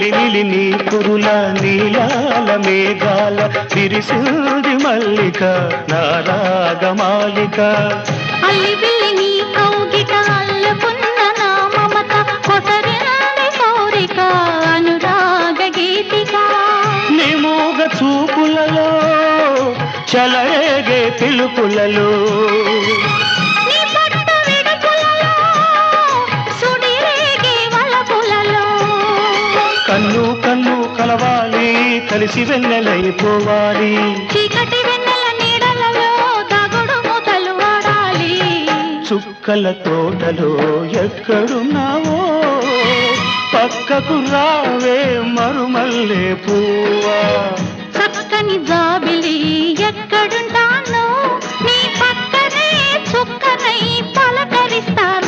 నీలి నీలి నీ కురుల నీలాల మేఘాల విరిసింది మల్లిక నా రాగమాలిక అల్లి బిల్లి నీ కౌగిట అల్లుకున్న నా మమత కొసరింది కోరిక అనురాగ గీతిక నీ మూగ చూపులలో చలరేగే పిలుపులలో నీ పట్టు విడుపులలో సుడిరేగే వలపులలో కన్ను కన్ను కలవాలి కలిసి వెన్నెలైపోవాలి చీకటి వెన్నెల నీడలలో దాగుడు మూతలు ఆడాలి చుక్కల తోటలో ఎక్కడున్నావో పక్కకు రావే మరుమల్లే పువ్వా చక్కని జాబిలి ఎక్కడుంటానో నీ పక్కనే చుక్కనై పలకరిస్తాను